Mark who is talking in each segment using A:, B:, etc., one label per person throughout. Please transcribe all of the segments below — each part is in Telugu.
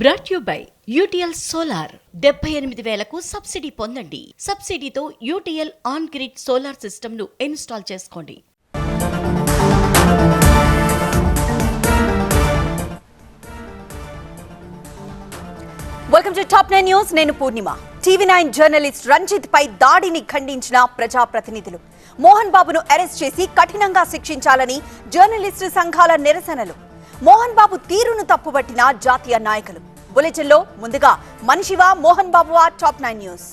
A: Brought you by UTL solar 78,000కు సబ్సిడీ పొందండి. సబ్సిడీతో UTL on grid solar system ను ఇన్స్టాల్ చేసుకోండి.
B: Welcome to top 9 news. నేను పూర్ణిమ. టీవీ9 జర్నలిస్ట్ రంజిత్ పై దాడిని ఖండించిన ప్రజాప్రతినిధులు. మోహన్ బాబును అరెస్ట్ చేసి కఠినంగా శిక్షించాలని జర్నలిస్టు సంఘాల నిరసనలు. మోహన్ బాబు తీరును తప్పుబట్టిన జాతీయ నాయకులు. బులెటిన్లో ముందుగా మనిషివా మోహన్ బాబువా top 9 news.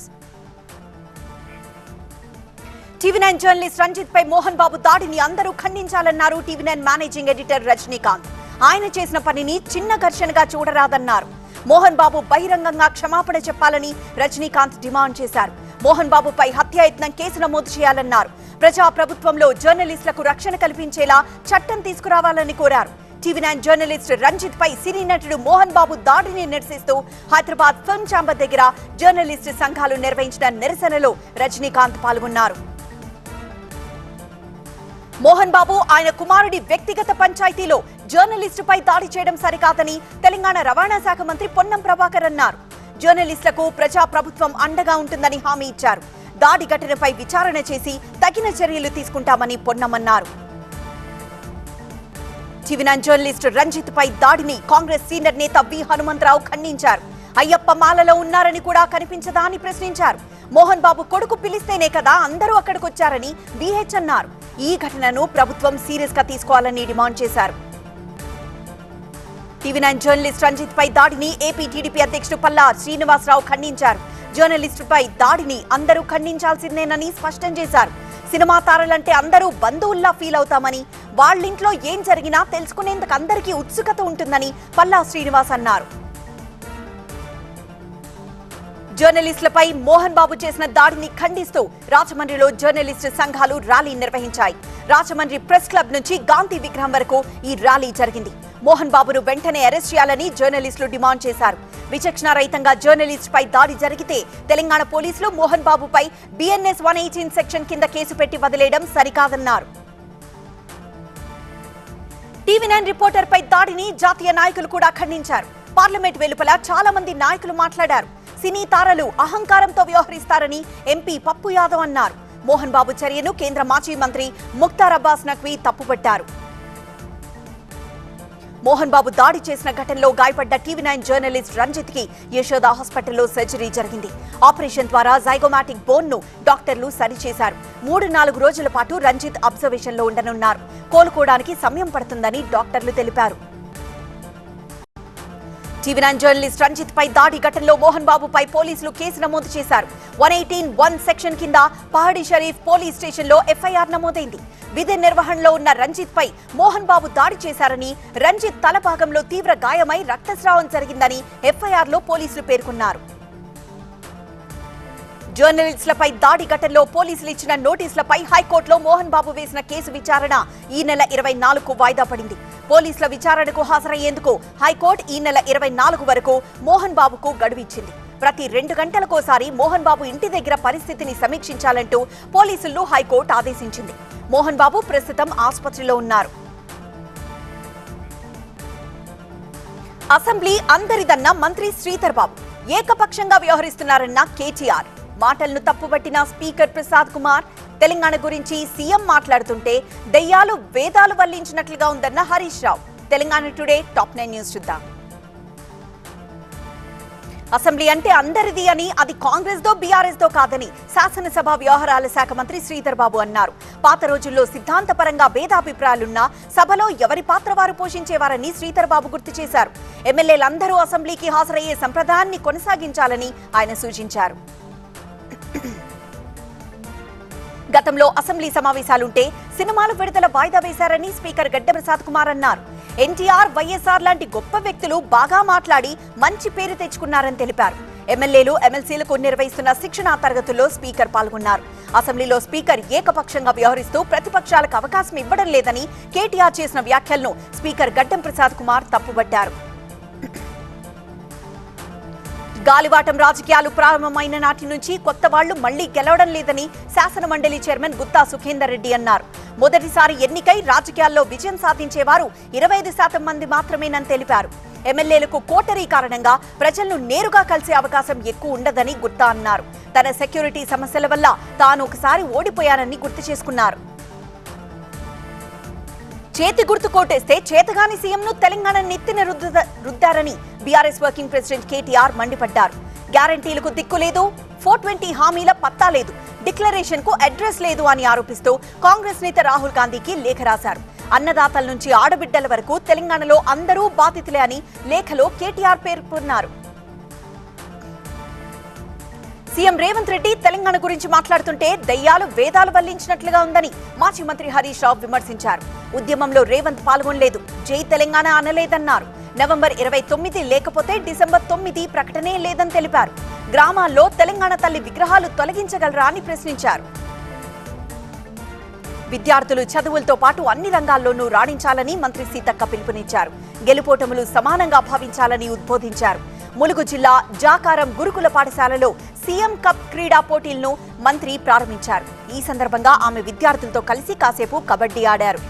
B: TV nine journalist Ranjith పై మోహన్ బాబు దాడిని అందరూ ఖండించాలన్నారు టీవీ9 మేనేజింగ్ ఎడిటర్ రజనీకాంత్. ఆయన చేసిన పనిని చిన్న ఘర్షణగా చూడరాదన్నారు. మోహన్ బాబు బహిరంగంగా క్షమాపణ చెప్పాలని రజనీకాంత్ డిమాండ్ చేశారు. మోహన్ బాబుపై హత్యాయత్నం కేసు నమోదు చేయాలన్నారు. ప్రజా ప్రభుత్వంలో జర్నలిస్టులకు రక్షణ కల్పించేలా చట్టం తీసుకురావాలని కోరారు. టీవీ9 జర్నలిస్ట్ రంజిత్ పై సినీ నటుడు మోహన్ బాబు దాడిని నిరసిస్తూ హైదరాబాద్ ఫిల్మ్ ఛాంబర్ దగ్గర జర్నలిస్టు సంఘాలు నిర్వహించిన నిరసనలో రజనీకాంత్ పాల్గొన్నారు. మోహన్ బాబు ఆయన కుమారుడి వ్యక్తిగత పంచాయతీలో జర్నలిస్టుపై దాడి చేయడం సరికాదని తెలంగాణ రవాణా శాఖ మంత్రి పొన్నం ప్రభాకర్ అన్నారు. జర్నలిస్టులకు ప్రజా ప్రభుత్వం అండగా ఉంటుందని హామీ ఇచ్చారు. దాడి ఘటనపై విచారణ చేసి తగిన చర్యలు తీసుకుంటామని పొన్నం అన్నారు. టీవీ9 జర్నలిస్ట్ రంజిత్ పై దాడిని కాంగ్రెస్ సీనియర్ నేత వి హనుమంతరావు ఖండించారు. అయ్యప్ప మాలలో ఉన్నారని కూడా కనిపించదా అని ప్రశ్నించారు. మోహన్ బాబు కొడుకు పిలిస్తేనే కదా అందరూ అక్కడికొచ్చారని విహెచ్ అన్నారు. ఈ ఘటనను ప్రభుత్వం సీరియస్ గా తీసుకోవాలని డిమాండ్ చేశారు. టీవీ9 జర్నలిస్ట్ రంజిత్ పై దాడిని ఏపీ టీడీపీ అధ్యక్షుడు పల్లా శ్రీనివాసరావు ఖండించారు. జర్నలిస్టుపై దాడిని అందరూ ఖండించాల్సిందేనని స్పష్టం చేశారు. సినిమా తారలంటే అందరూ బంధువుల్లా ఫీల్ అవుతామని, వాళ్ళింట్లో ఏం జరిగినా తెలుసుకునేందుకు అందరికీ ఉత్సుకత ఉంటుందని పల్లా శ్రీనివాస్ అన్నారు. జర్నలిస్టులపై మోహన్ బాబు చేసిన దాడిని ఖండిస్తూ రాజమండ్రిలో జర్నలిస్టు సంఘాలు ర్యాలీ నిర్వహించాయి. రాజమండ్రి ప్రెస్ క్లబ్ నుంచి గాంధీ విగ్రహం వరకు ఈ ర్యాలీ జరిగింది. మోహన్ బాబును వెంటనే అరెస్ట్ చేయాలని జర్నలిస్టులు డిమాండ్ చేశారు. విచక్షణ రహితంగా జర్నలిస్ట్ పై దాడి జరిగితే తెలంగాణ పోలీసులు మోహన్ బాబుపై బిఎన్ఎస్ 118 సెక్షన్ కింద కేసు పెట్టి వదిలేయడం సరికాదన్నారు. టీవీ9 రిపోర్టర్ పై దాడిని జాతీయ నాయకులు కూడా ఖండించారు. పార్లమెంట్ వెలుపల చాలా మంది నాయకులు మాట్లాడారు. సినీ తారలు అహంకారంతో వ్యవహరిస్తారని ఎంపీ పప్పు యాదవ్ అన్నారు. మోహన్ బాబు చర్యను కేంద్ర మాజీ మంత్రి ముఖ్తార్ అబ్బాస్ నఖ్వీ తప్పుపట్టారు. మోహన్ బాబు దాడి చేసిన ఘటనలో గాయపడ్డ టీవీ9 జర్నలిస్ట్ రంజిత్ కి యశోద హాస్పిటల్లో సర్జరీ జరిగింది. ఆపరేషన్ ద్వారా జైగోమాటిక్ బోన్ ను డాక్టర్లు సరిచేశారు. 3-4 రోజుల పాటు రంజిత్ అబ్జర్వేషన్ లో ఉండనున్నారు. కోలుకోవడానికి సమయం పడుతుందని డాక్టర్లు తెలిపారు. టీవీ9 జర్నలిస్ట్ రంజిత్ పై దాడి ఘటనలో మోహన్ బాబుపై పోలీసులు కేసు నమోదు చేశారు. 118(1) సెక్షన్ కింద పహాడీ షరీఫ్ పోలీస్ స్టేషన్ లో ఎఫ్ఐఆర్ నమోదైంది. విధి నిర్వహణలో ఉన్న రంజిత్ పై మోహన్ బాబు దాడి చేశారని, రంజిత్ తల భాగంలో తీవ్ర గాయమై రక్తస్రావం జరిగిందని ఎఫ్ఐఆర్ లో పోలీసులు పేర్కొన్నారు. జర్నలిస్టులపై దాడి ఘటనలో పోలీసులు ఇచ్చిన నోటీసులపై హైకోర్టులో మోహన్ బాబు వేసిన కేసు విచారణ ఈ నెల 24కు వాయిదా పడింది. పోలీసుల విచారణకు హాజరయ్యేందుకు హైకోర్టు ఈ నెల 24 వరకు మోహన్ బాబుకు గడువు ఇచ్చింది. ప్రతి 2 గంటలకోసారి మోహన్ బాబు ఇంటి దగ్గర పరిస్థితిని సమీక్షించాలంటూ పోలీసులను హైకోర్టు ఆదేశించింది. మోహన్ బాబు ప్రస్తుతం ఆసుపత్రిలో ఉన్నారు. అసెంబ్లీ అందరిదన్న మంత్రి శ్రీధర్ బాబు ఏకపక్షంగా వ్యవహరిస్తున్నారన్న కేటీఆర్. మాటలను తప్పుబట్టిన స్పీకర్ ప్రసాద్ కుమార్. తెలంగాణ గురించి సీఎం మాట్లాడుతుంటే దెయ్యాలు వేదాలు వల్లించినట్లుగా ఉందన్న Harish Rao. Telangana today top 9 news చూద్దాం. అసెంబ్లీ అంటే అందరిది అని, అది కాంగ్రెస్ దో బీఆర్ఎస్ దో కాదని శాసనసభ వ్యవహారాల శాఖ మంత్రి శ్రీధర్ బాబు అన్నారు. పాత రోజుల్లో సిద్ధాంతపరంగా భేదాభిప్రాయాలున్నా సభలో ఎవరి పాత్ర వారు పోషించేవారని శ్రీధర్ బాబు గుర్తు చేశారు. ఎమ్మెల్యేలందరూ అసెంబ్లీకి హాజరయ్యే సంప్రదాయాన్ని కొనసాగించాలని ఆయన సూచించారు. గతంలో అసెంబ్లీ సమావేశాలుంటే సినిమాలు విడుదల వాయిదా వేశారని స్పీకర్ గడ్డ ప్రసాద్ కుమార్ అన్నారు. ఎన్టీఆర్, వైఎస్ఆర్ లాంటి గొప్ప వ్యక్తులు బాగా మాట్లాడి మంచి పేరు తెచ్చుకున్నారని తెలిపారు. ఎమ్మెల్యేలు, ఎమ్మెల్సీలకు నిర్వహిస్తున్న శిక్షణా తరగతుల్లో స్పీకర్ పాల్గొన్నారు. అసెంబ్లీలో స్పీకర్ ఏకపక్షంగా వ్యవహరిస్తూ ప్రతిపక్షాలకు అవకాశం ఇవ్వడం లేదని కేటీఆర్ చేసిన వ్యాఖ్యలను స్పీకర్ గడ్డం ప్రసాద్ కుమార్ తప్పుబట్టారు. గాలివాటం రాజకీయాలు ప్రారంభమైన నాటి నుంచి కొత్త వాళ్లు మళ్లీ గెలవడం లేదని శాసన మండలి చైర్మన్ గుత్తా సుఖేందర్ రెడ్డి అన్నారు. మొదటిసారి ఎన్నికై రాజకీయాల్లో విజయం సాధించేవారు 25% మంది మాత్రమేనని తెలిపారు. ఎమ్మెల్యేలకు కోటరీ కారణంగా ప్రజలను నేరుగా కలిసే అవకాశం ఎక్కువ ఉండదని గుర్తా అన్నారు. తన సెక్యూరిటీ సమస్యల వల్ల తాను ఒకసారి ఓడిపోయానని గుర్తు చేసుకున్నారు. చేతి గుర్తు కోటేస్తే చేతగాని సీఎంను తెలంగాణ నెత్తిన రుద్దారని బీఆర్ఎస్ వర్కింగ్ ప్రెసిడెంట్ కేటీఆర్ మండిపడ్డారు. గ్యారంటీలకు దిక్కు లేదు, 420 హామీల పత్తా లేదు, డిక్లరేషన్ కు అడ్రస్ లేదు అని ఆరోపిస్తూ కాంగ్రెస్ నేత రాహుల్ గాంధీకి లేఖ రాశారు. అన్నదాతల నుంచి ఆడబిడ్డల వరకు తెలంగాణలో అందరూ బాధితులే అని లేఖలో కేటీఆర్ పేర్కొన్నారు. సీఎం రేవంత్ రెడ్డి తెలంగాణ గురించి మాట్లాడుతుంటే దయ్యాలు వేదాలు వల్లించినట్లుగా ఉందని మాజీ మంత్రి హరీష్ రావు విమర్శించారు. ఉద్యమంలో రేవంత్ పాల్గొనలేదు, జై తెలంగాణ అనలేదన్నారు. నవంబర్ 29 లేకపోతే డిసెంబర్ 9 ప్రకటనే లేదని తెలిపారు. గ్రామాల్లో తెలంగాణ తల్లి విగ్రహాలు తొలగించగలరా అని ప్రశ్నించారు. విద్యార్థులు చదువులతో పాటు అన్ని రంగాల్లోనూ రాణించాలని మంత్రి సీతక్క పిలుపునిచ్చారు. గెలుపోటములు సమానంగా భావించాలని ఉద్బోధించారు. ములుగు జిల్లా జాకారం గురుకుల పాఠశాలలో సీఎం కప్ క్రీడా పోటీలను మంత్రి ప్రారంభించారు. ఈ సందర్భంగా ఆమె విద్యార్థులతో కలిసి కాసేపు కబడ్డీ ఆడారు.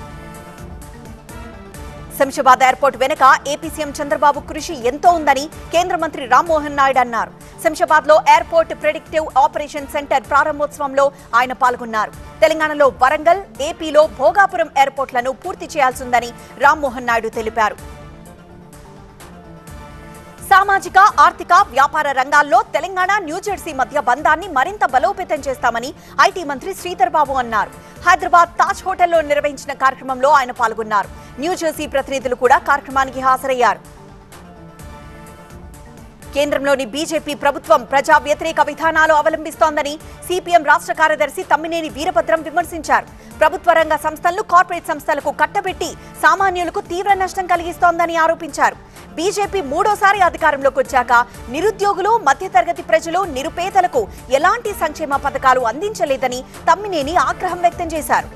B: శంషాబాద్ ఎయిర్పోర్ట్ వెనుక ఏపీ సీఎం చంద్రబాబు కృషి ఎంతో ఉందని కేంద్ర మంత్రి రామ్మోహన్ నాయుడు అన్నారు. శంషాబాద్ లో ఎయిర్పోర్ట్ ప్రెడిక్టివ్ ఆపరేషన్ సెంటర్ ప్రారంభోత్సవంలో ఆయన పాల్గొన్నారు. తెలంగాణలో వరంగల్, ఏపీలో భోగాపురం ఎయిర్పోర్ట్లను పూర్తి చేయాల్సిందని రామ్మోహన్ నాయుడు తెలిపారు. సామాజిక, ఆర్థిక, వ్యాపార రంగాల్లో తెలంగాణ, న్యూజెర్సీ మధ్య బంధాన్ని మరింత బలోపేతం చేస్తామని ఐటీ మంత్రి శ్రీధర్ బాబు అన్నారు. హైదరాబాద్ తాజ్ హోటల్లో నిర్వహించిన కార్యక్రమంలో ఆయన పాల్గొన్నారు. న్యూజెర్సీ ప్రతినిధులు కూడా కార్యక్రమానికి హాజరయ్యారు. కేంద్రంలోని బీజేపీ ప్రభుత్వం ప్రజా వ్యతిరేక విధానాలు అవలంబిస్తోందని సిపిఎం రాష్ట్ర కార్యదర్శి తమ్మినేని వీరభద్రం విమర్శించారు. ప్రభుత్వ రంగ సంస్థలను కార్పొరేట్ సంస్థలకు కట్టబెట్టి సామాన్యులకు తీవ్ర నష్టం కలిగిస్తోందని ఆరోపించారు. బీజేపీ మూడోసారి అధికారంలోకి వచ్చాక నిరుద్యోగులు, మధ్యతరగతి ప్రజలు, నిరుపేదలకు ఎలాంటి సంక్షేమ పథకాలు అందించలేదని తమ్మినేని ఆగ్రహం వ్యక్తం చేశారు.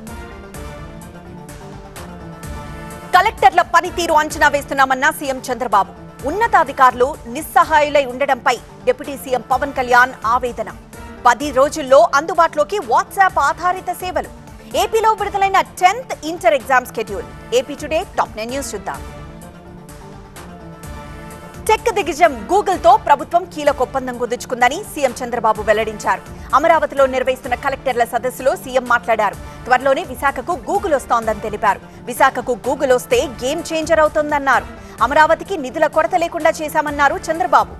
B: కలెక్టర్ల పనితీరు అంచనా వేస్తున్నామన్న సీఎం చంద్రబాబు. ఉన్నతాధికారులు నిస్సహాయులై ఉండడంపై డిప్యూటీ సీఎం పవన్ కళ్యాణ్ ఆవేదన. 10 రోజుల్లో అందుబాటులోకి వాట్సాప్ ఆధారిత సేవలు. ఏపీలో విడుదలైన 10th inter exam schedule. AP today top 9 news చూద్దాం. టెక్ దిగ్గజం గూగుల్ తో ప్రభుత్వం కీలక ఒప్పందం కుదుర్చుకుందని సీఎం చంద్రబాబు వెల్లడించారు. అమరావతిలో నిర్వహిస్తున్న కలెక్టర్ల సదస్సులో సీఎం మాట్లాడారు. త్వరలోనే విశాఖకు గూగుల్ వస్తోందని తెలిపారు. విశాఖకు గూగుల్ వస్తే గేమ్ చేంజర్ అవుతోందన్నారు. అమరావతికి నిధుల కొరత లేకుండా చేశామన్నారు చంద్రబాబు.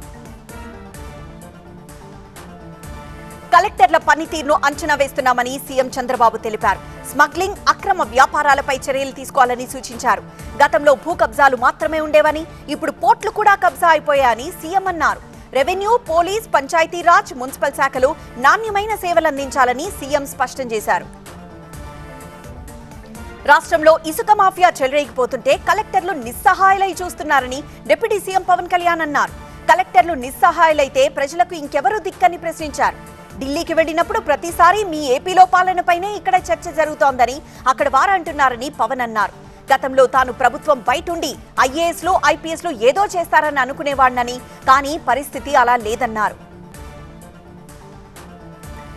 B: కలెక్టర్ల పనితీరును అంచనా వేస్తున్నామని సీఎం చంద్రబాబు తెలిపారు. స్మగ్లింగ్, అక్రమ వ్యాపారాలపై చర్యలు తీసుకోవాలని సూచించారు. గతంలో భూ కబ్జాలు మాత్రమే ఉండేవని, ఇప్పుడు పోర్టులు కూడా కబ్జా అయిపోయాయని సీఎం అన్నారు. రెవెన్యూ, పోలీస్, పంచాయతీరాజ్, మున్సిపల్ శాఖలు నాణ్యమైన సేవలు అందించాలని సీఎం స్పష్టం చేశారు. రాష్ట్రంలో ఇసుక మాఫియా చెలరేగిపోతుంటే కలెక్టర్లు నిస్సహాయులై చూస్తున్నారని డిప్యూటీ సీఎం పవన్ కళ్యాణ్ అన్నారు. కలెక్టర్లు నిస్సహాయులైతే ప్రజలకు ఇంకెవరూ దిక్కని ప్రశ్నించారు. ఢిల్లీకి వెళ్లినప్పుడు ప్రతిసారి మీ ఏపీలో పాలనపైనే ఇక్కడ చర్చ జరుగుతోందని అక్కడ వారంటున్నారని పవన్ అన్నారు. గతంలో తాను ప్రభుత్వం బయటుండి ఐఏఎస్లు, ఐపీఎస్లు ఏదో చేస్తారని అనుకునేవాడినని, కానీ పరిస్థితి అలా లేదన్నారు.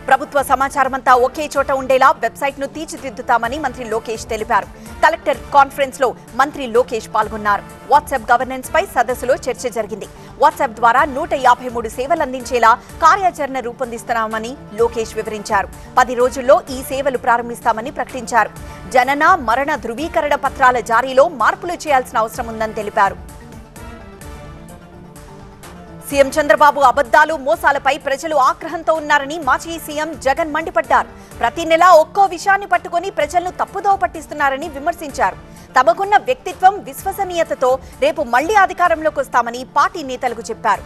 B: ప్రభుత్వ సమాచారమంతా ఒకే చోట ఉండేలా వెబ్సైట్ ను తీర్చిదిద్దుతామని మంత్రి లోకేష్ తెలిపారు. కలెక్టర్ కాన్ఫరెన్స్ లో మంత్రి లోకేష్ పాల్గొన్నారు. వాట్సాప్ గవర్నెన్స్ పై సదస్సులో చర్చ జరిగింది. వాట్సాప్ ద్వారా 153 సేవలు అందించేలా కార్యాచరణ రూపొందిస్తున్నామని లోకేష్ వివరించారు. 10 రోజుల్లో ఈ సేవలు ప్రారంభిస్తామని ప్రకటించారు. జనన, మరణ ధృవీకరణ పత్రాల జారీలో మార్పులు చేయాల్సిన అవసరం ఉందని తెలిపారు. సీఎం చంద్రబాబు అబద్దాలు, మోసాలపై ప్రజలు ఆగ్రహంతో ఉన్నారని మాజీ సీఎం జగన్ మండిపడ్డారు. ప్రతి నెల ఒక్కో విషయాన్ని పట్టుకుని ప్రజలను తప్పుదోవ పట్టిస్తున్నారని విమర్శించారు. తమకున్న వ్యక్తిత్వం, విశ్వసనీయతతో రేపు మళ్లీ అధికారంలోకి వస్తామని పార్టీ నేతలకు చెప్పారు.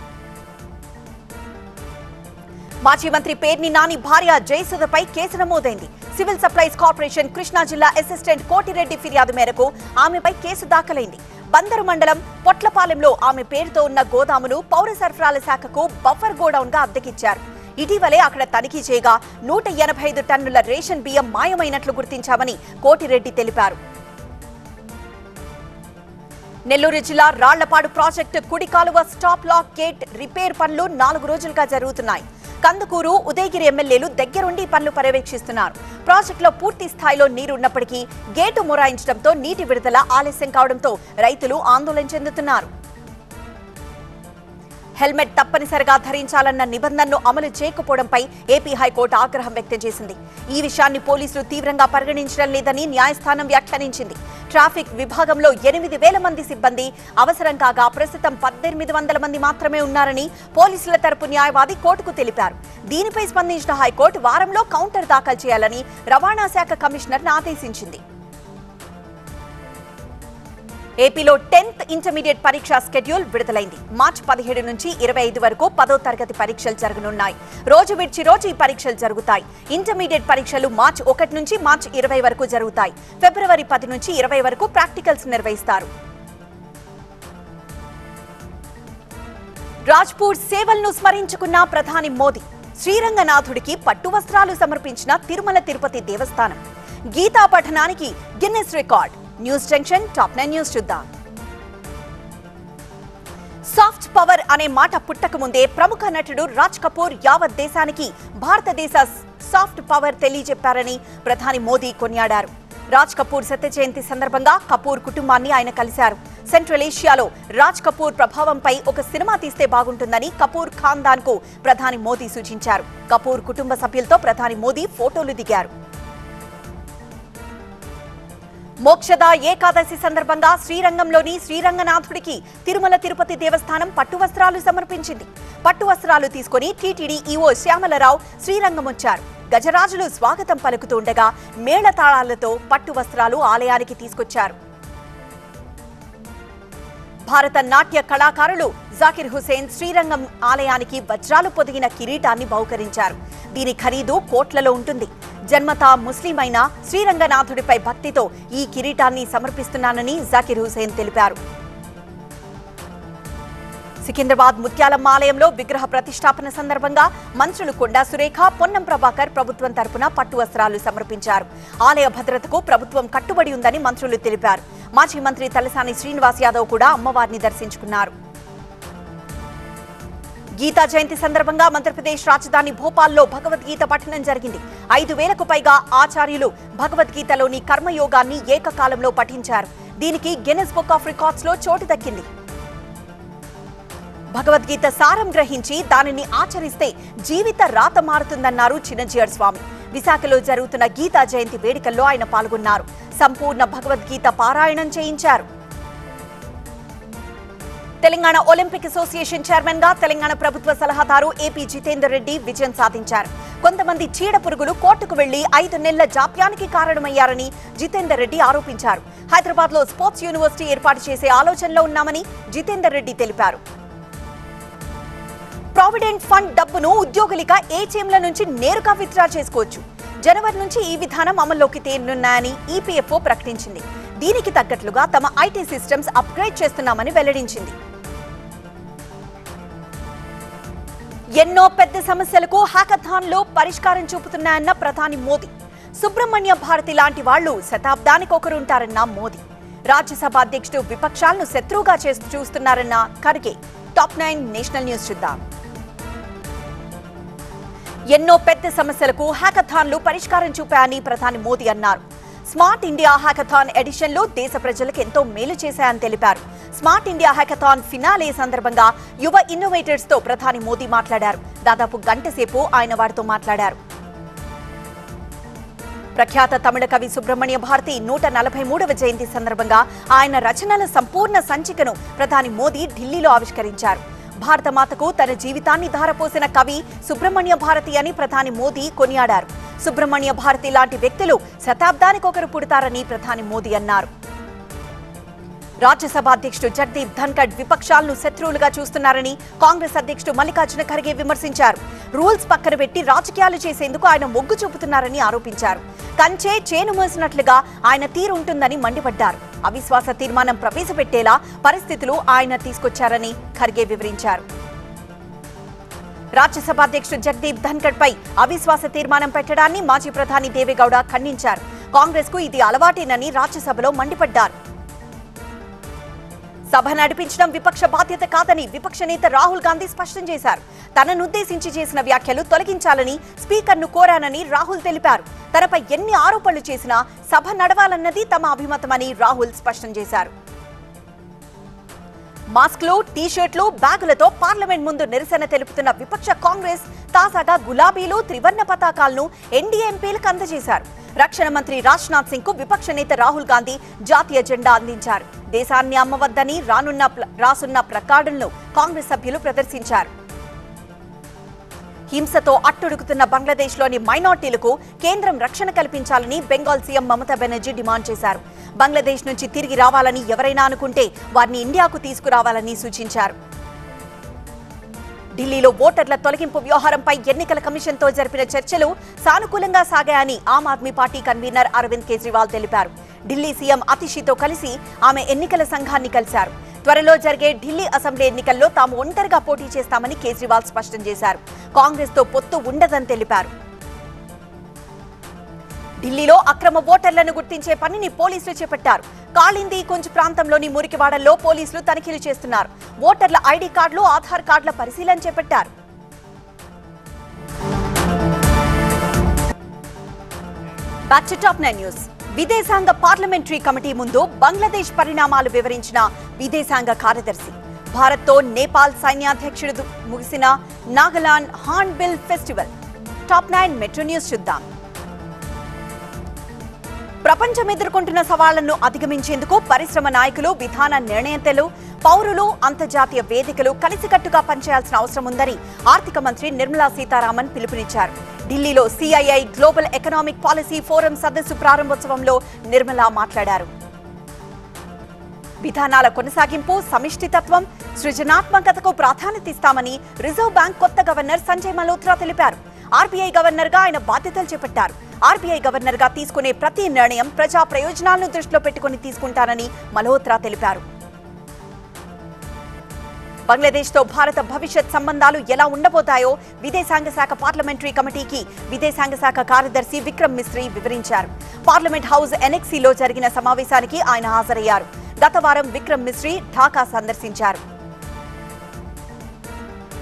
B: మాజీ మంత్రి పేర్ని నాని భార్య జయసుధపై కేసు నమోదైంది. సివిల్ సప్లైస్ కార్పొరేషన్ కృష్ణా జిల్లా అసిస్టెంట్ కోటిరెడ్డి ఫిర్యాదు మేరకు ఆమెపై కేసు దాఖలైంది. బందరు మండలం పొట్లపాలెంలో ఆమె పేరుతో ఉన్న గోదామును పౌర సరఫరాల శాఖకు బఫర్ గోడౌన్ గా అద్దెకిచ్చారు. ఇటీవలే అక్కడ తనిఖీ చేయగా 185 టన్నుల రేషన్ బియ్యం మాయమైనట్లు గుర్తించామని కోటిరెడ్డి తెలిపారు. నెల్లూరు జిల్లా రాళ్లపాడు ప్రాజెక్టు కుడి కాలువ స్టాప్ లాక్ గేట్ రిపేర్ పనులు 4 రోజులుగా జరుగుతున్నాయి. కందుకూరు, ఉదయగిరి ఎమ్మెల్యేలు దగ్గరుండి పనులు పర్యవేక్షిస్తున్నారు. ప్రాజెక్టులో పూర్తి స్థాయిలో నీరున్నప్పటికీ గేటు మొరాయించడంతో నీటి విడుదల ఆలస్యం కావడంతో రైతులు ఆందోళన చెందుతున్నారు. హెల్మెట్ తప్పనిసరిగా ధరించాలన్న నిబంధనను అమలు చేయకపోవడంపై ఏపీ హైకోర్టు ఆగ్రహం వ్యక్తం చేసింది. ఈ విషయాన్ని పోలీసులు తీవ్రంగా పరిగణించడం లేదని న్యాయస్థానం వ్యాఖ్యానించింది. ట్రాఫిక్ విభాగంలో 8,000 మంది సిబ్బంది అవసరం కాగా ప్రస్తుతం 1,800 మంది మాత్రమే ఉన్నారని పోలీసుల తరపు న్యాయవాది కోర్టుకు తెలిపారు. దీనిపై స్పందించిన హైకోర్టు వారంలో కౌంటర్ దాఖలు చేయాలని రవాణా శాఖ కమిషనర్ను ఆదేశించింది. ఏపీలో 10th ఇంటర్మీడియట్ పరీక్ష షెడ్యూల్ విడుదలైంది. మార్చి 17 నుంచి 25 వరకు 10వ తరగతి పరీక్షలు జరగనున్నాయి. రోజు విడిచి రోజు ఈ పరీక్షలు జరుగుతాయి. ఇంటర్మీడియట్ పరీక్షలు మార్చి 1 నుంచి మార్చి 20 వరకు జరుగుతాయి. ఫిబ్రవరి 10 నుంచి 20 వరకు ప్రాక్టికల్స్ నిర్వహిస్తారు. రాజ్పూర్ సేవలను స్మరించుకున్న ప్రధాని మోదీ. శ్రీరంగనాథుడికి పట్టు వస్త్రాలు సమర్పించిన తిరుమల తిరుపతి దేవస్థానం. గీతా పఠనానికి Guinness record. News junction top 9 news చూద్దాం. సాఫ్ట్ పవర్ అనే మాట పుట్టక ముందే ప్రముఖ నటుడు రాజ్ కపూర్ యావత్ దేశానికి భారతదేశ సాఫ్ట్ పవర్ తెలియజెప్పారని ప్రధాని మోదీ కొనియాడారు. రాజ్ కపూర్ శత జయంతి సందర్భంగా కపూర్ కుటుంబాన్ని ఆయన కలిశారు. సెంట్రల్ ఏషియాలో రాజ్ కపూర్ ప్రభావంపై ఒక సినిమా తీస్తే బాగుంటుందని కపూర్ ఖాన్దాన్ కు ప్రధాని మోదీ సూచించారు. కపూర్ కుటుంబ సభ్యులతో ప్రధాని మోదీ ఫోటోలు దిగారు. మోక్షద ఏకాదశి సందర్భంగా శ్రీరంగంలోని శ్రీరంగనాథుడికి తిరుమల తిరుపతి దేవస్థానం పట్టు వస్త్రాలు సమర్పించింది. పట్టు వస్త్రాలు తీసుకుని టీటీడీ ఈవో శ్యామలరావు శ్రీరంగం వచ్చారు. గజరాజులు స్వాగతం పలుకుతుండగా మేళతాళాలతో పట్టు వస్త్రాలు ఆలయానికి తీసుకొచ్చారు. భారత నాట్య కళాకారులు జాకిర్ హుసేన్ శ్రీరంగం ఆలయానికి వజ్రాలు పొదిగిన కిరీటాన్ని బహుకరించారు. దీని ఖరీదు కోట్లలో ఉంటుంది. జన్మతా ముస్లిం అయిన శ్రీరంగనాథుడిపై భక్తితో ఈ కిరీటాన్ని సమర్పిస్తున్నానని జాకిర్ హుసేన్ తెలిపారు. సికింద్రాబాద్ ముత్యాలమ్మ ఆలయంలో విగ్రహ ప్రతిష్టాపన సందర్భంగా మంత్రులు కొండా సురేఖ, పొన్నం ప్రభాకర్ ప్రభుత్వం తరపున పట్టు వస్త్రాలు సమర్పించారు. ఆలయ భద్రతకు ప్రభుత్వం కట్టుబడి ఉందని మంత్రులు తెలిపారు. మాజీ మంత్రి తలసాని శ్రీనివాస్ యాదవ్ కూడా అమ్మవారిని దర్శించుకున్నారు. గీతా జయంతి సందర్భంగా మధ్యప్రదేశ్ రాజధాని భోపాల్లో భగవద్గీత పఠనం జరిగింది. 5,000కు పైగా ఆచార్యులు భగవద్గీతలోని కర్మయోగాన్ని ఏకకాలంలో పఠించారు. దీనికి గిన్నెస్ బుక్ ఆఫ్ రికార్డ్స్ లో చోటు దక్కింది. భగవద్గీత సారం గ్రహించి దానిని ఆచరిస్తే జీవిత రాత మారుతుందన్నారు చిన్నజీయర్ స్వామి. విశాఖలో జరుగుతున్న గీతా జయంతి వేడుకల్లో ఆయన పాల్గొన్నారు. సంపూర్ణ భగవద్గీత పారాయణం చేయించారు. తెలంగాణ ఒలింపిక్ అసోసియేషన్ చైర్మన్ గా తెలంగాణ ప్రభుత్వ సలహాదారు ఏపీ జితేందర్ రెడ్డి విజయం సాధించారు. కొంతమంది చీడ పురుగులు కోర్టుకు వెళ్లి 5 నెలల జాప్యానికి కారణమయ్యారని జితేందర్ రెడ్డి ఆరోపించారు. హైదరాబాద్ లో స్పోర్ట్స్ యూనివర్సిటీ ఏర్పాటు చేసే ఆలోచనలో ఉన్నామని జితేందర్ రెడ్డి తెలిపారు. ప్రావిడెంట్ ఫండ్ డబ్బును ఉద్యోగులిగా ఏటీఎంల నుంచి నేరుగా విత్డ్రా చేసుకోవచ్చు. జనవరి నుంచి ఈ విధానం అమల్లోకి తేనున్నాయని ఈపీఎఫ్ఓ ప్రకటించింది. దీనికి తగ్గట్లుగా తమ ఐటీ సిస్టమ్స్ అప్గ్రేడ్ చేస్తున్నామని వెల్లడించింది. ఎన్నో పెద్ద సమస్యలకు హ్యాకథాన్లో పరిష్కారం చూపుతున్నాయన్న ప్రధాని మోదీ. సుబ్రహ్మణ్య భారతి లాంటి వాళ్లు శతాబ్దానికి ఒకరుంటారన్న మోదీ. రాజ్యసభ అధ్యక్షుడు విపక్షాలను శత్రువుగా చూస్తున్నారన్న ఖర్గే. టాప్ 9 నేషనల్ న్యూస్ చూద్దాం. ఎన్నో పెద్ద సమస్యలకు హ్యాకథాన్లు పరిష్కారం చూపాయని ప్రధాని మోదీ అన్నారు. స్మార్ట్ ఇండియా హ్యాకథాన్ ఎడిషన్ లో దేశ ప్రజలకు ఎంతో మేలు చేశాయని తెలిపారు. స్మార్ట్ ఇండియా హ్యాకథాన్ ఫినాలే సందర్భంగా యువ ఇన్నోవేటర్స్ తో ప్రధాని మోదీ మాట్లాడారు. దాదాపు గంట సేపు ఆయన వారితో మాట్లాడారు. ప్రఖ్యాత తమిళ కవి సుబ్రహ్మణ్య భారతి 143వ జయంతి సందర్భంగా ఆయన రచనల సంపూర్ణ సంచికను ప్రధాని మోదీ ఢిల్లీలో ఆవిష్కరించారు. భారతమాతకు తన జీవితాన్ని ధారపోసిన కవి సుబ్రహ్మణ్య భారతి అని ప్రధాని మోదీ కొనియాడారు. సుబ్రహ్మణ్య భారతి లాంటి వ్యక్తులు శతాబ్దానికొకరు పుడతారని ప్రధాని మోదీ అన్నారు. రాజ్యసభ అధ్యక్షుడు జగదీప్ ధన్కడ్ విపక్షాలను శత్రువులుగా చూస్తున్నారని కాంగ్రెస్ అధ్యక్షుడు మల్లికార్జున ఖర్గే విమర్శించారు. రూల్స్ పక్కన పెట్టి రాజకీయాలు చేసేందుకు ఆయన మొగ్గు చూపుతున్నారని ఆరోపించారు. కంచే చేను మోసినట్లుగా ఆయన తీరు ఉంటుందని మండిపడ్డారు. అవిశ్వాస తీర్మానం ప్రవేశపెట్టేలా పరిస్థితులు ఆయన తీసుకొచ్చారని ఖర్గే వివరించారు. రాజ్యసభ అధ్యక్షుడు జగదీప్ ధన్కడ్ పై అవిశ్వాస తీర్మానం పెట్టడాన్ని మాజీ ప్రధాని దేవేగౌడ ఖండించారు. కాంగ్రెస్ కు ఇది అలవాటేనని రాజ్యసభలో మండిపడ్డారు. సభ నడిపించడం విపక్ష బాధ్యత కాదని విపక్ష నేత రాహుల్ గాంధీ స్పష్టం చేశారు. తననుద్దేశించి చేసిన వ్యాఖ్యలు తొలగించాలని స్పీకర్ను కోరానని రాహుల్ తెలిపారు. తనపై ఎన్ని ఆరోపణలు చేసినా సభ నడవాలన్నది తమ అభిమతమని రాహుల్ స్పష్టం చేశారు. మాస్క్లు, టీ-షర్ట్లు, బ్యాగులతో పార్లమెంట్ ముందు నిరసన తెలుపుతున్న విపక్ష కాంగ్రెస్ తాజాగా గులాబీలు, త్రివర్ణ పతాకాలను ఎన్డీఏ ఎంపీలకు అందజేశారు. రక్షణ మంత్రి రాజ్నాథ్ సింగ్ కు విపక్ష నేత రాహుల్ గాంధీ జాతీయ జెండా అందించారు. దేశాన్ని అమ్మవద్దని రాసున్న ప్లకార్డులను కాంగ్రెస్ సభ్యులు ప్రదర్శించారు. హింసతో అట్టుడుకుతున్న బంగ్లాదేశ్లోని మైనార్టీలకు కేంద్రం రక్షణ కల్పించాలని బెంగాల్ సీఎం మమతా బెనర్జీ డిమాండ్ చేశారు. బంగ్లాదేశ్ నుంచి తిరిగి రావాలని ఎవరైనా అనుకుంటే వారిని ఇండియాకు తీసుకురావాలని సూచించారు. ఢిల్లీలో ఓటర్ల తొలగింపు వ్యవహారంపై ఎన్నికల కమిషన్తో జరిపిన చర్చలు సానుకూలంగా సాగాయని ఆమ్ ఆద్మీ పార్టీ కన్వీనర్ అరవింద్ కేజ్రీవాల్ తెలిపారు. ఢిల్లీ సీఎం అతిషితో కలిసి ఆమె ఎన్నికల సంఘాన్ని కలిశారు. త్వరలో జరిగే ఢిల్లీ అసెంబ్లీ ఎన్నికల్లో తాము ఒంటరిగా పోటీ చేస్తామని కేజ్రీవాల్ స్పష్టం చేశారు. కాంగ్రెస్ తో పొత్తు ఉండదని తెలిపారు. ఢిల్లీలో అక్రమ ఓటర్లను గుర్తించే పనిని పోలీసులు చేపట్టారు. కాళింది కుంజ్ ప్రాంతంలోని మురికివాడల్లో పోలీసులు తనిఖీలు చేస్తున్నారు. ఓటర్ల ఐడీ కార్డులు, ఆధార్ కార్డుల పరిశీలన చేపట్టారు. Back to top 9 news. విదేశాంగ పార్లమెంటరీ కమిటీ ముందు బంగ్లాదేశ్ పరిణామాలు వివరించిన విదేశాంగ కార్యదర్శి. భారత్తో నేపాల్ సైన్యాధ్యక్షుడు ముగిసిన Nagaland Hornbill festival. Top 9 metro news చూద్దాం. ప్రపంచం ఎదుర్కొంటున్న సవాళ్లను అధిగమించేందుకు పరిశ్రమ నాయకులు, విధాన నిర్ణేతలు, పౌరులు, అంతర్జాతీయ వేదికలు కలిసికట్టుగా పనిచేయాల్సిన అవసరం ఉందని ఆర్థిక మంత్రి నిర్మలా సీతారామన్ పిలుపునిచ్చారు. ఢిల్లీలో CII global economic policy forum సదస్సు ప్రారంభోత్సవంలో నిర్మలా మాట్లాడారు. విధానాల కొనసాగింపు, సమిష్టితత్వం, సృజనాత్మకతకు ప్రాధాన్యత ఇస్తామని రిజర్వ్ బ్యాంక్ కొత్త గవర్నర్ సంజయ్ మల్హోత్రా తెలిపారు. ఆర్బీఐ గవర్నర్ గా ఆయన బాధ్యతలు చేపట్టారు. ఆర్బీఐ గవర్నర్ గా తీసుకునే ప్రతి నిర్ణయం ప్రజా ప్రయోజనాలను దృష్టిలో పెట్టుకుని తీసుకుంటారని మల్హోత్రా తెలిపారు. బంగ్లాదేశ్ తో భారత భవిష్యత్ సంబంధాలు ఎలా ఉండబోతాయో విదేశాంగ శాఖ పార్లమెంటరీ కమిటీకి విదేశాంగ శాఖ కార్యదర్శి విక్రమ్ మిస్త్రీ వివరించారు. పార్లమెంట్ హౌస్ ఎన్ఎక్సీలో జరిగిన సమావేశానికి ఆయన హాజరయ్యారు. గత వారం విక్రమ్ మిస్త్రీ ఢాకా సందర్శించారు.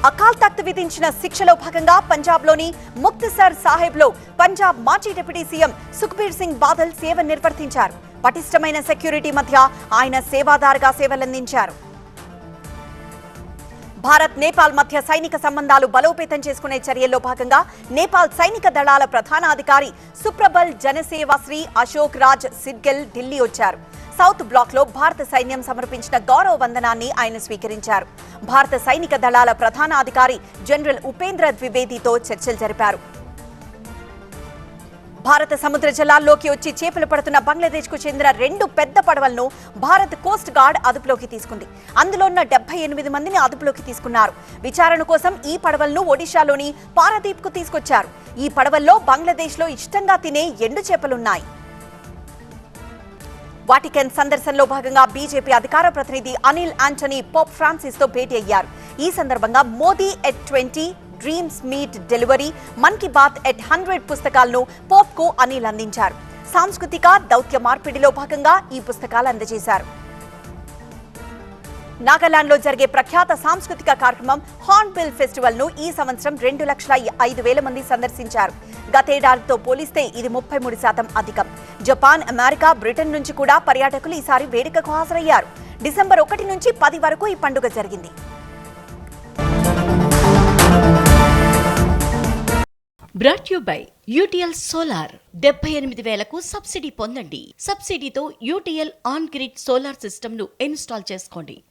B: అకాల్ తఖ్త్ విధించిన శిక్షలో భాగంగా పంజాబ్లోని ముక్తసర్ సాహెబ్లో పంజాబ్ మాజీ డిప్యూటీ సీఎం సుఖ్బీర్ సింగ్ బాదల్ సేవ నిర్వర్తించారు. పటిష్టమైన సెక్యూరిటీ మధ్య ఆయన సేవాదారుగా సేవలందించారు. భారత్, నేపాల్ మధ్య సైనిక సంబంధాలు బలోపేతం చేసుకునే చర్యల్లో భాగంగా నేపాల్ సైనిక దళాల ప్రధానాధికారి సుప్రబల్ జనసేవాశ్రీ అశోక్ రాజ్ సిడ్గెల్ ఢిల్లీ వచ్చారు. సౌత్ బ్లాక్ లో భారత సైన్యం సమర్పించిన గౌరవ వందనాన్ని ఆయన స్వీకరించారు. భారత సైనిక దళాల ప్రధానాధికారి జనరల్ ఉపేంద్ర ద్వివేదితో చర్చలు జరిపారు. భారత సముద్ర జలాల్లోకి వచ్చి చేపలు పడుతున్న బంగ్లాదేశ్ కు చెందిన 2 పెద్ద పడవలను భారత్ కోస్ట్ గార్డ్ అదుపులోకి తీసుకుంది. అందులో ఉన్న 78 మందిని అదుపులోకి తీసుకున్నారు. విచారణ కోసం ఈ పడవలను ఒడిశాలోని పారాదీప్ కు తీసుకొచ్చారు. ఈ పడవల్లో బంగ్లాదేశ్ లో ఇష్టంగా తినే ఎండు చేపలున్నాయి. వాటికన్ సందర్శనలో భాగంగా బీజేపీ అధికార ప్రతినిధి అనిల్ ఆంటనీ పోప్ ఫ్రాన్సిస్ తో భేటీ అయ్యారు. ఈ సందర్భంగా Modi at 20, dreams meet delivery, Mann Ki Baat at 100 పుస్తకాలను పోప్ కు అనిల్ అందించారు. సాంస్కృతిక దౌత్య మార్పిడిలో భాగంగా ఈ పుస్తకాలు అందజేశారు. నాగాలాండ్ లో జరిగే ప్రఖ్యాత సాంస్కృతిక కార్యక్రమం హార్న్బిల్ ఫెస్టివల్ ను ఈ సంవత్సరం 2,05,000 మంది సందర్శించారు. గతేడాదితో పోలిస్తే ఇది 33% అధికం. జపాన్, అమెరికా, బ్రిటన్ నుంచి కూడా పర్యాటకులు ఈసారి వేడుకకు హాజరయ్యారు. డిసెంబర్ 1 నుంచి 10 వరకు ఈ పండుగ జరిగింది.
A: Brought you by UTL solar. 78,000కు సబ్సిడీ పొందండి. సబ్సిడీతో UTL on grid solar system ను ఇన్స్టాల్ చేసుకోండి.